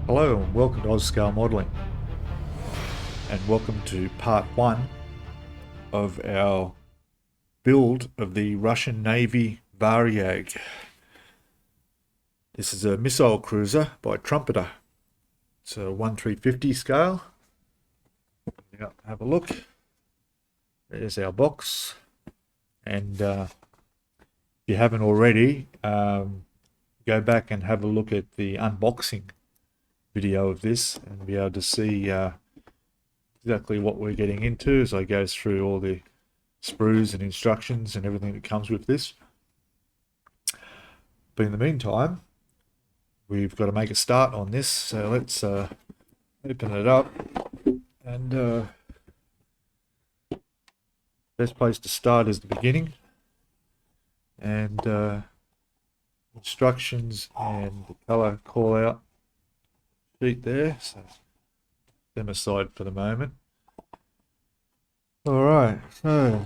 Hello and welcome to Ozscalemodeling, and welcome to part 1 of our build of the Russian Navy Varyag. This is a missile cruiser by Trumpeter. It's a 1/350 scale. Now, have a look. There's our box, and if you haven't already, go back and have a look at the unboxing video of this and be able to see exactly what we're getting into as I go through all the sprues and instructions and everything that comes with this. But in the meantime, we've got to make a start on this, so let's open it up. And best place to start is the beginning, and instructions and the color call out sheet there, so them aside for the moment. All right, so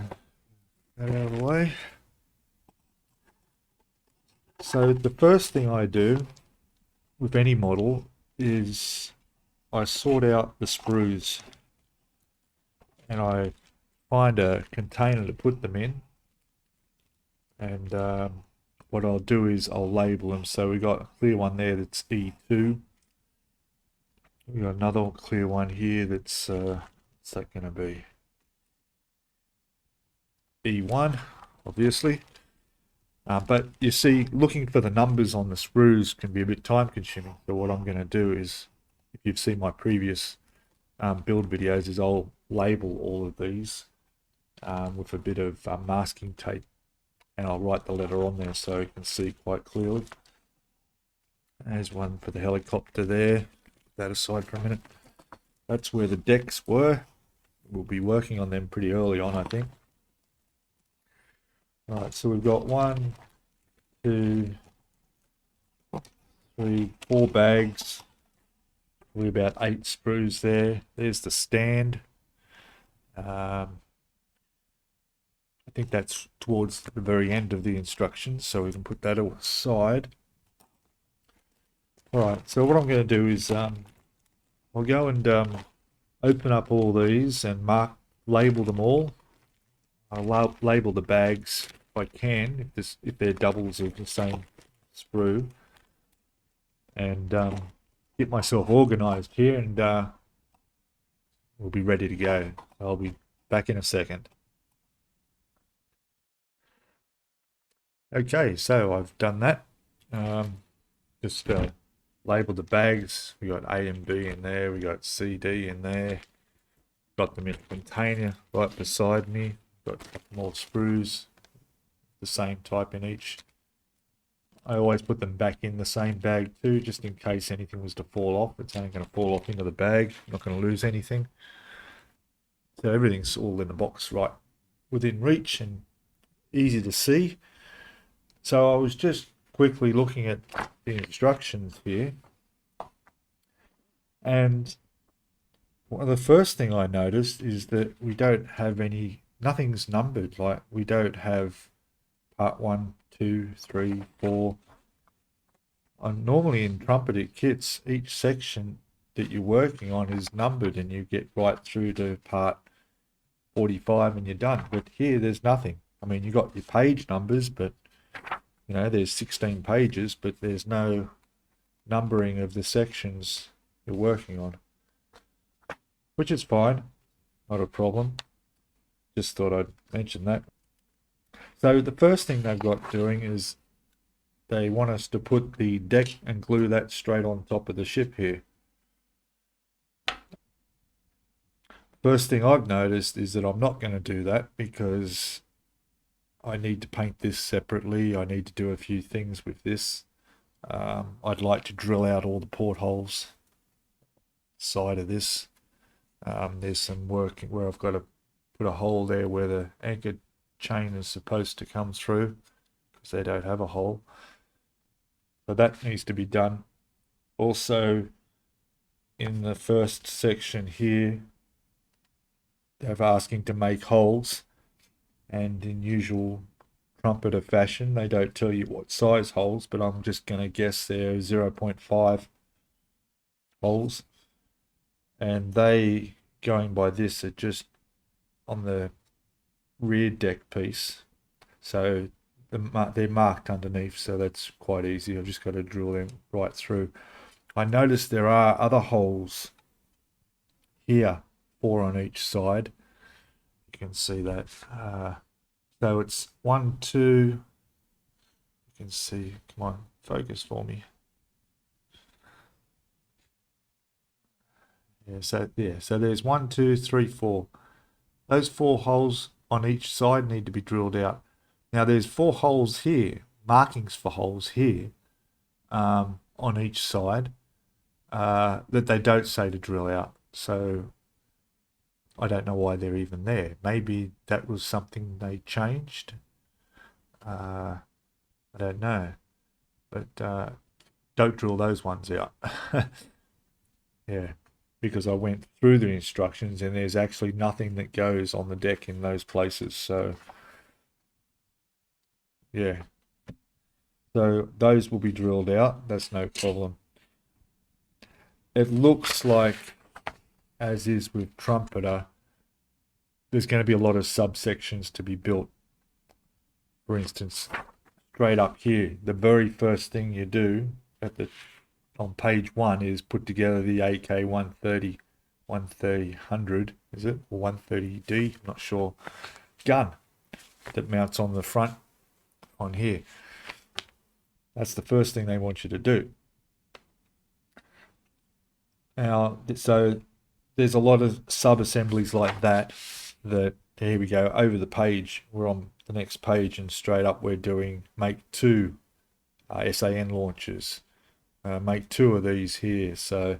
that out of the way. So the first thing I do with any model is I sort out the sprues, and I find a container to put them in, and what I'll do is I'll label them. So we got a clear one there that's E2. We got another clear one here that's what's that going to be? E1, obviously. But you see, looking for the numbers on the sprues can be a bit time consuming. So what I'm going to do is, if you've seen my previous build videos, is I'll label all of these with a bit of masking tape, and I'll write the letter on there so you can see quite clearly. There's one for the helicopter there. That aside for a minute. That's where the decks were. We'll be working on them pretty early on, I think. Right, so we've got 1, 2, 3, 4 bags. Probably about 8 sprues there. There's the stand. I think that's towards the very end of the instructions, so we can put that aside. Alright, so what I'm going to do is I'll go and open up all these and label them all. I'll label the bags if I can, if they're doubles of the same sprue, and get myself organized here, and we'll be ready to go. I'll be back in a second. Okay, so I've done that. Just label the bags. We got A and B in there. We got C, D in there. Got them in a container right beside me. Got a couple more sprues, the same type in each. I always put them back in the same bag too, just in case anything was to fall off. It's only going to fall off into the bag. I'm not going to lose anything. So everything's all in the box right within reach and easy to see. So I was just quickly looking at the instructions here, and the first thing I noticed is that we don't have nothing's numbered. Like, we don't have part 1, 2, 3, 4. Normally in Trumpeter kits, each section that you're working on is numbered, and you get right through to part 45 and you're done. But here there's nothing. I mean, you got your page numbers, but you know, there's 16 pages, but there's no numbering of the sections you're working on, which is fine, not a problem. Just thought I'd mention that. So the first thing they've got doing is they want us to put the deck and glue that straight on top of the ship here. First thing I've noticed is that I'm not going to do that because I need to paint this separately. I need to do a few things with this. I'd like to drill out all the portholes side of this. There's some work where I've got to put a hole there where the anchor chain is supposed to come through, because they don't have a hole. So that needs to be done. Also, in the first section here, they're asking to make holes, and in usual Trumpeter fashion, they don't tell you what size holes, but I'm just going to guess they're 0.5 holes, and they, going by this, are just on the rear deck piece. So they're marked underneath, so that's quite easy. I've just got to drill them right through. I noticed there are other holes here, 4 on each side. You can see that. So it's 1, 2. You can see. Come on, focus for me. So there's 1, 2, 3, 4. Those 4 holes on each side need to be drilled out. Now there's 4 holes here, markings for holes here, on each side, that they don't say to drill out. So I don't know why they're even there. Maybe that was something they changed. I don't know. But don't drill those ones out. Yeah, because I went through the instructions and there's actually nothing that goes on the deck in those places. So yeah. So those will be drilled out. That's no problem. It looks like, as is with Trumpeter, there's going to be a lot of subsections to be built. For instance, straight up here, the very first thing you do on page 1 is put together the AK 130, 100, is it? Or 130D, I'm not sure, gun that mounts on the front on here. That's the first thing they want you to do. Now, so there's a lot of sub-assemblies like that, here we go, over the page, we're on the next page, and straight up we're doing make 2 SAN launchers. Make 2 of these here. So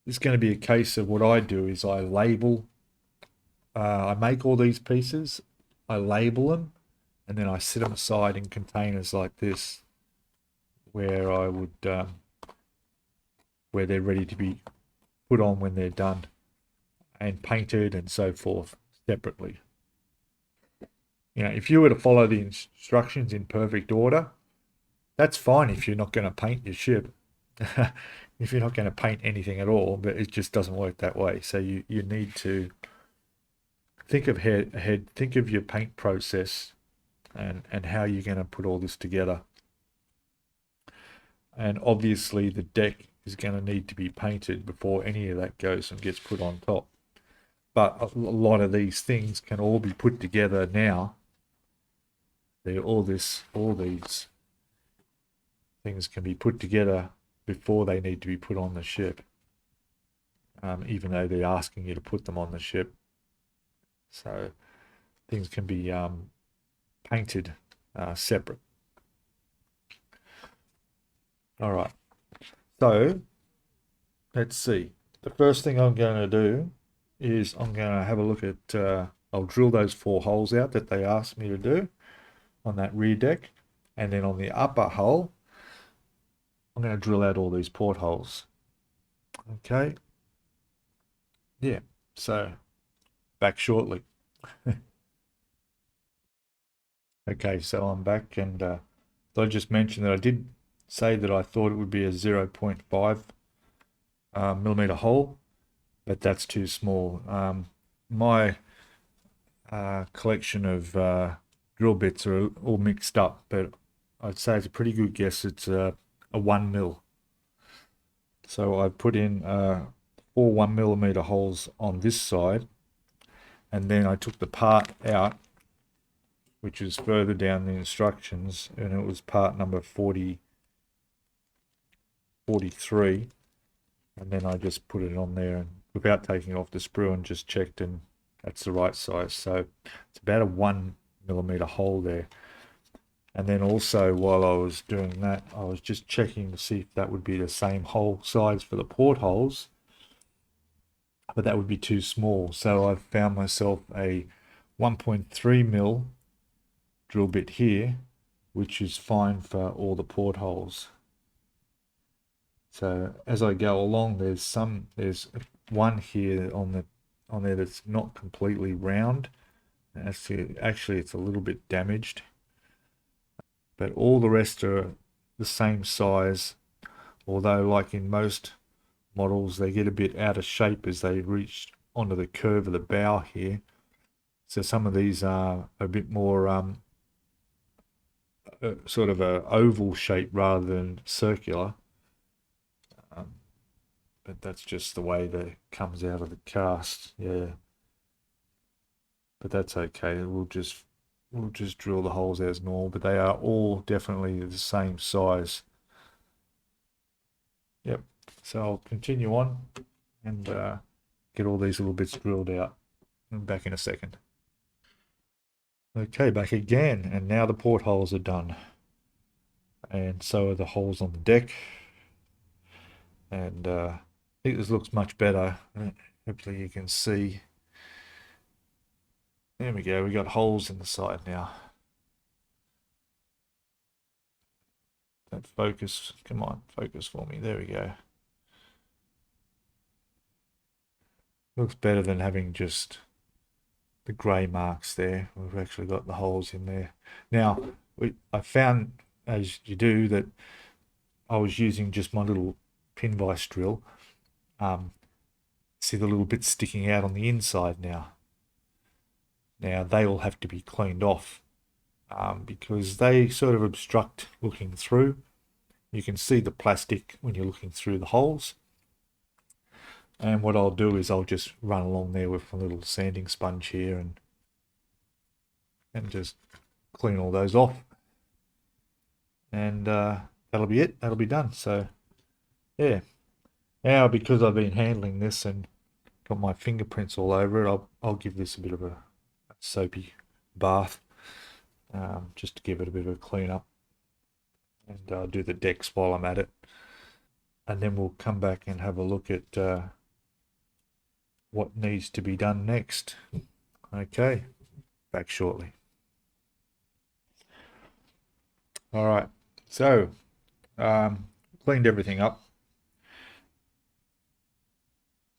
it's going to be a case of what I do is I label, I make all these pieces, I label them, and then I set them aside in containers like this, where I would, where they're ready to be put on when they're done, and painted and so forth separately. You know, if you were to follow the instructions in perfect order, that's fine if you're not going to paint your ship. If you're not going to paint anything at all, but it just doesn't work that way. So you need to think ahead, think of your paint process and how you're going to put all this together. And obviously the deck is going to need to be painted before any of that goes and gets put on top. But a lot of these things can all be put together now. All these things can be put together before they need to be put on the ship, even though they're asking you to put them on the ship. So things can be painted separate. All right, so let's see. The first thing I'm going to do is I'm going to have a look at, I'll drill those 4 holes out that they asked me to do on that rear deck, and then on the upper hull I'm going to drill out all these portholes. Okay, yeah, so back shortly. Okay, so I'm back, and I just mentioned that I did say that I thought it would be a 0.5 millimeter hole, but that's too small. My collection of drill bits are all mixed up, but I'd say it's a pretty good guess. It's a 1 mil. So I put in 4 1 millimeter holes on this side, and then I took the part out, which is further down the instructions, and it was part number 43, and then I just put it on there and without taking off the sprue, and just checked, and that's the right size. So it's about a 1 millimeter hole there. And then also, while I was doing that, I was just checking to see if that would be the same hole size for the portholes, but that would be too small. So I've found myself a 1.3 mil drill bit here, which is fine for all the portholes. So as I go along, there's one here on there that's not completely round. Actually, it's a little bit damaged, but all the rest are the same size, although like in most models they get a bit out of shape as they reach onto the curve of the bow here. So some of these are a bit more sort of a oval shape rather than circular. But that's just the way that it comes out of the cast. Yeah. But that's okay. We'll just drill the holes as normal, but they are all definitely the same size. Yep. So I'll continue on and get all these little bits drilled out. I'm back in a second. Okay, back again, and now the portholes are done. And so are the holes on the deck. And I think this looks much better. Hopefully you can see. There we go, we got holes in the side now. That focus, come on, focus for me. There we go. Looks better than having just the grey marks there. We've actually got the holes in there. Now, I found, as you do, that I was using just my little pin vise drill. See the little bits sticking out on the inside now. Now, they all have to be cleaned off because they sort of obstruct looking through. You can see the plastic when you're looking through the holes. And what I'll do is I'll just run along there with a little sanding sponge here and just clean all those off. And that'll be it. That'll be done. So, yeah. Now, because I've been handling this and got my fingerprints all over it, I'll give this a bit of a soapy bath just to give it a bit of a clean up. And I'll do the decks while I'm at it. And then we'll come back and have a look at what needs to be done next. Okay, back shortly. All right, so cleaned everything up.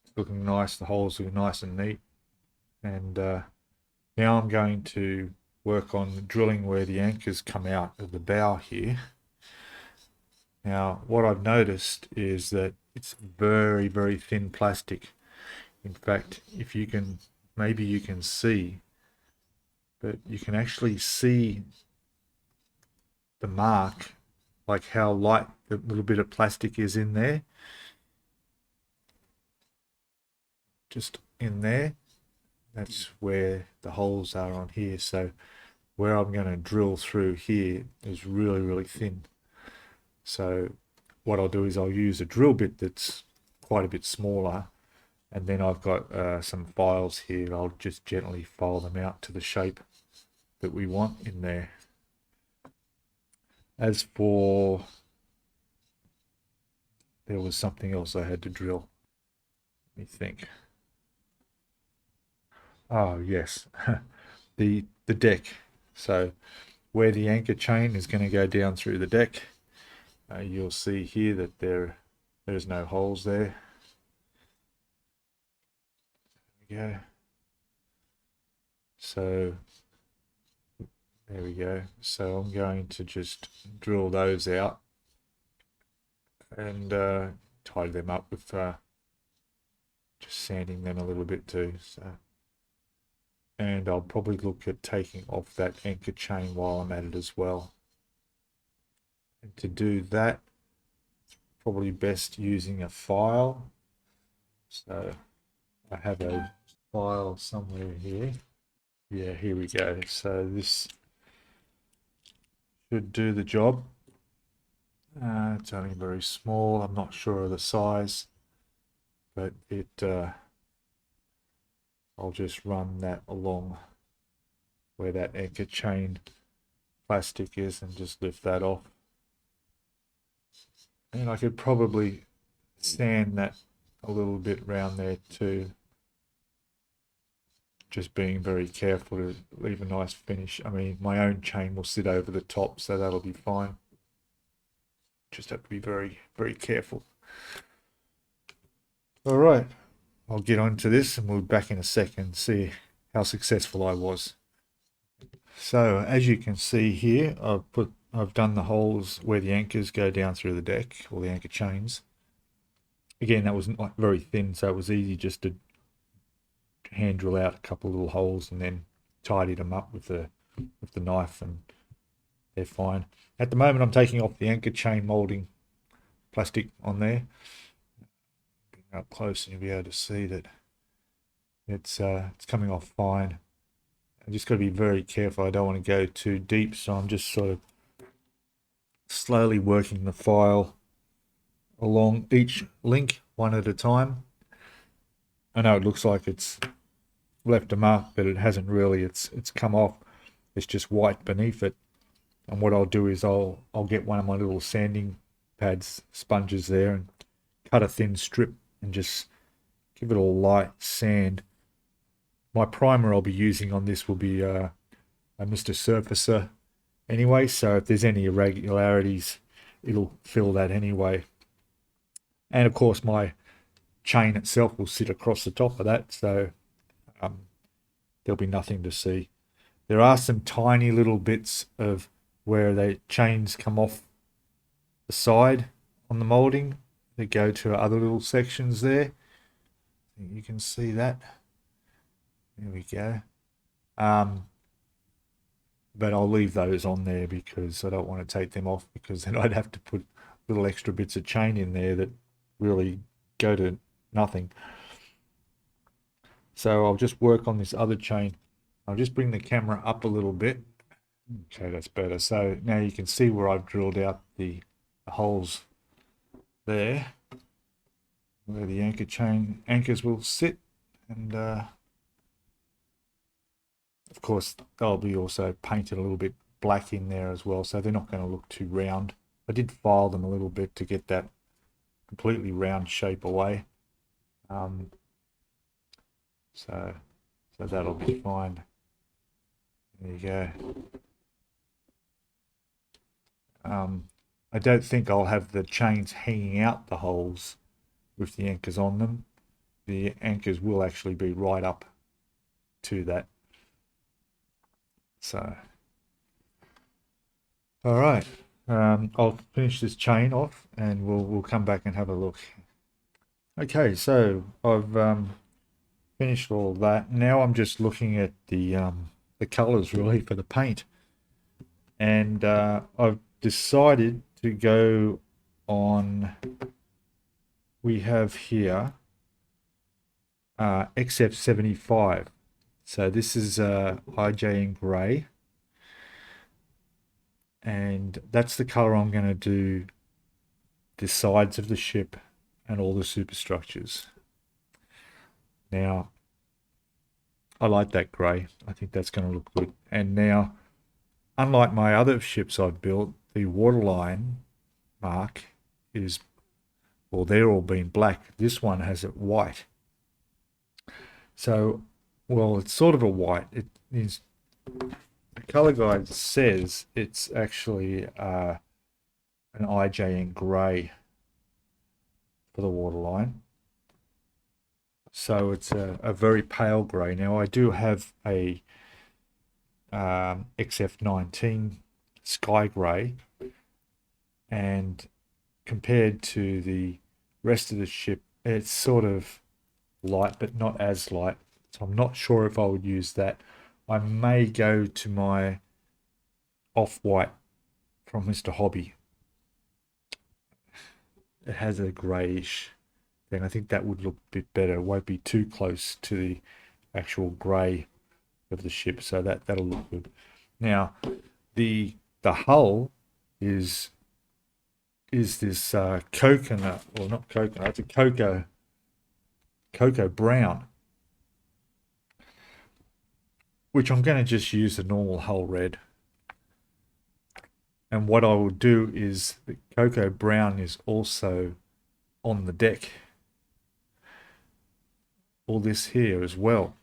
It's looking nice, the holes look nice and neat. And now I'm going to work on drilling where the anchors come out of the bow here. Now, what I've noticed is that it's very, very thin plastic. In fact, if you can, maybe you can see, but you can actually see the mark, like how light the little bit of plastic is in there. Just in there. That's where the holes are on here. So where I'm going to drill through here is really, really thin. So what I'll do is I'll use a drill bit that's quite a bit smaller, and then I've got some files here. I'll just gently file them out to the shape that we want in there. As for, there was something else I had to drill. Let me think. Oh yes, the deck. So where the anchor chain is going to go down through the deck, you'll see here that there's no holes there. There we go. So there we go. So I'm going to just drill those out and tidy them up with just sanding them a little bit too. So, and I'll probably look at taking off that anchor chain while I'm at it as well. And to do that, probably best using a file. So I have a file somewhere here. Yeah, here we go. So this should do the job. It's only very small. I'm not sure of the size, but I'll just run that along where that anchor chain plastic is and just lift that off. And I could probably sand that a little bit around there too. Just being very careful to leave a nice finish. I mean, my own chain will sit over the top, so that'll be fine. Just have to be very, very careful. All right, I'll get on to this and we'll be back in a second, see how successful I was. So as you can see here, I've put I've done the holes where the anchors go down through the deck, or the anchor chains. Again, that was not very thin, so it was easy just to hand drill out a couple of little holes and then tidy them up with the knife, and they're fine. At the moment, I'm taking off the anchor chain molding plastic on there. Bring it up close and you'll be able to see that it's coming off fine. I just got to be very careful. I don't want to go too deep, so I'm just sort of slowly working the file along each link one at a time. I know it looks like it's left a mark, but it hasn't really. It's come off. It's just white beneath it. And what I'll do is I'll get one of my little sanding pads, sponges there, and cut a thin strip and just give it a light sand. My primer I'll be using on this will be a Mr. Surfacer anyway, so if there's any irregularities, it'll fill that anyway. And of course my chain itself will sit across the top of that, so there'll be nothing to see. There are some tiny little bits of where the chains come off the side on the molding that go to other little sections there. You can see that. There we go. But I'll leave those on there because I don't want to take them off, because then I'd have to put little extra bits of chain in there that really go to nothing. So I'll just work on this other chain. I'll just bring the camera up a little bit. Okay, that's better. So now you can see where I've drilled out the holes there, where the anchors will sit, and of course they'll be also painted a little bit black in there as well, so they're not going to look too round. I did file them a little bit to get that completely round shape away. So that'll be fine. There you go. I don't think I'll have the chains hanging out the holes with the anchors on them. The anchors will actually be right up to that. So, all right. I'll finish this chain off and we'll come back and have a look. Okay, so I've finished all that. Now I'm just looking at the colors really for the paint, and I've decided to go on. We have here XF75. So this is IJ in grey, and that's the color I'm going to do the sides of the ship and all the superstructures. Now, I like that grey. I think that's going to look good. And now, unlike my other ships I've built, the waterline mark is, well, they're all been black. This one has it white. So, well, it's sort of a white. It is, the color guide says it's actually an IJ in grey for the waterline. So it's a very pale grey. Now I do have a XF19 sky grey, and compared to the rest of the ship, it's sort of light but not as light. So I'm not sure if I would use that. I may go to my off-white from Mr. Hobby. It has a greyish thing. I think that would look a bit better. It won't be too close to the actual grey of the ship, so that'll look good. Now, the hull is this coconut, or not coconut, it's a cocoa brown, which I'm going to just use the normal hull red. And what I will do is the cocoa brown is also on the deck, all this here as well,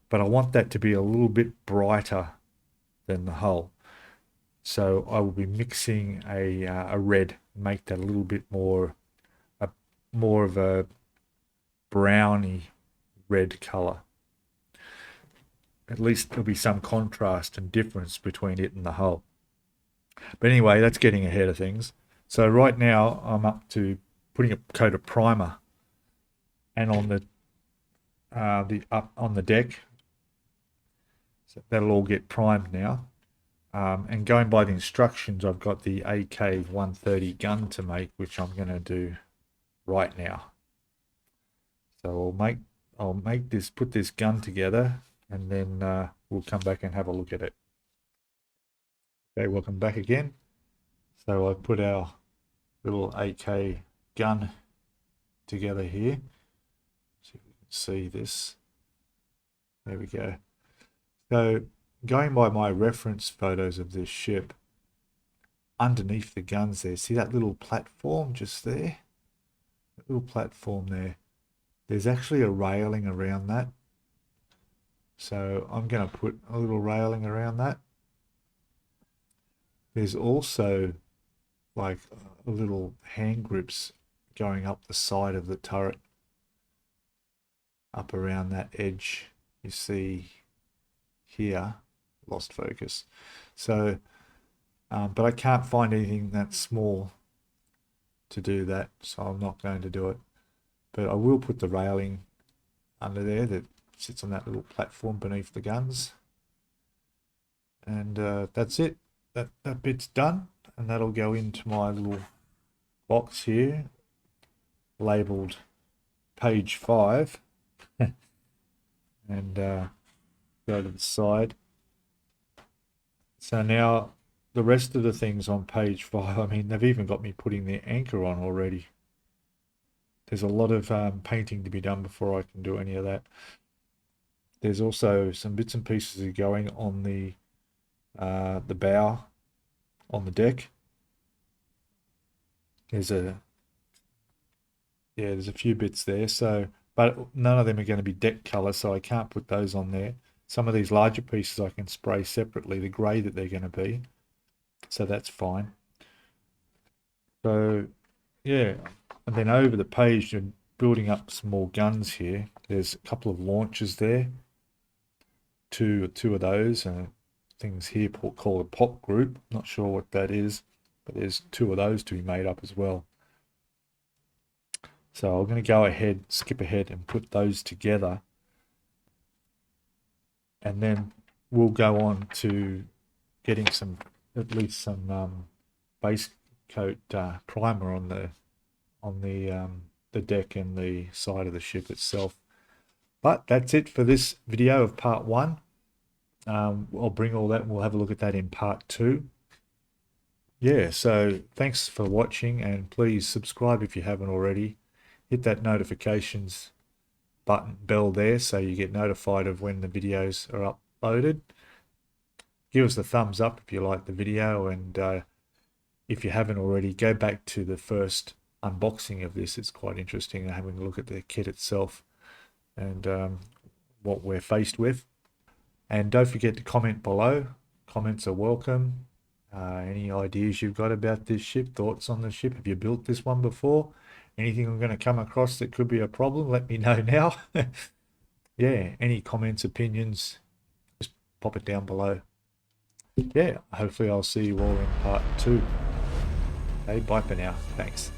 but I want that to be a little bit brighter than the hull. So I will be mixing a red, make that a little bit more of a browny red color. At least there'll be some contrast and difference between it and the hull. But anyway, that's getting ahead of things. So right now I'm up to putting a coat of primer and on the up on the deck. So that'll all get primed now. And going by the instructions, I've got the AK-130 gun to make, which I'm going to do right now. So put this gun together, and then we'll come back and have a look at it. Okay, welcome back again. So I put our little AK gun together here. See if you can see this. There we go. So going by my reference photos of this ship, underneath the guns there, see that little platform just there? That little platform there. There's actually a railing around that. So I'm going to put a little railing around that. There's also like a little hand grips going up the side of the turret, up around that edge you see here. Lost focus. So, but I can't find anything that small to do that, so I'm not going to do it. But I will put the railing under there that sits on that little platform beneath the guns. And that's it. That bit's done, and that'll go into my little box here, labeled page 5. And go to the side. So now the rest of the things on page 5, I mean, they've even got me putting the anchor on already. There's a lot of painting to be done before I can do any of that. There's also some bits and pieces are going on the bow on the deck. There's a few bits there. So, but none of them are going to be deck color, so I can't put those on there. Some of these larger pieces I can spray separately, the grey that they're going to be. So that's fine. So, yeah. And then over the page, you're building up some more guns here. There's a couple of launchers there. Two of those. Things here called a pop group. Not sure what that is, but there's 2 of those to be made up as well. So I'm going to go ahead, skip ahead and put those together. And then we'll go on to getting at least some base coat primer on the deck and the side of the ship itself. But that's it for this video of part 1. I'll bring all that and we'll have a look at that in part 2. Yeah, so thanks for watching, and please subscribe if you haven't already. Hit that notifications bell there so you get notified of when the videos are uploaded. Give us a thumbs up if you like the video, and if you haven't already, go back to the first unboxing of this. It's quite interesting having a look at the kit itself and what we're faced with. And don't forget to comment below. Comments are welcome. Any ideas you've got about this ship, thoughts on the ship, have you built this one before? Anything I'm going to come across that could be a problem, let me know now. Yeah, any comments, opinions, just pop it down below. Yeah, hopefully I'll see you all in part 2. Okay, bye for now. Thanks.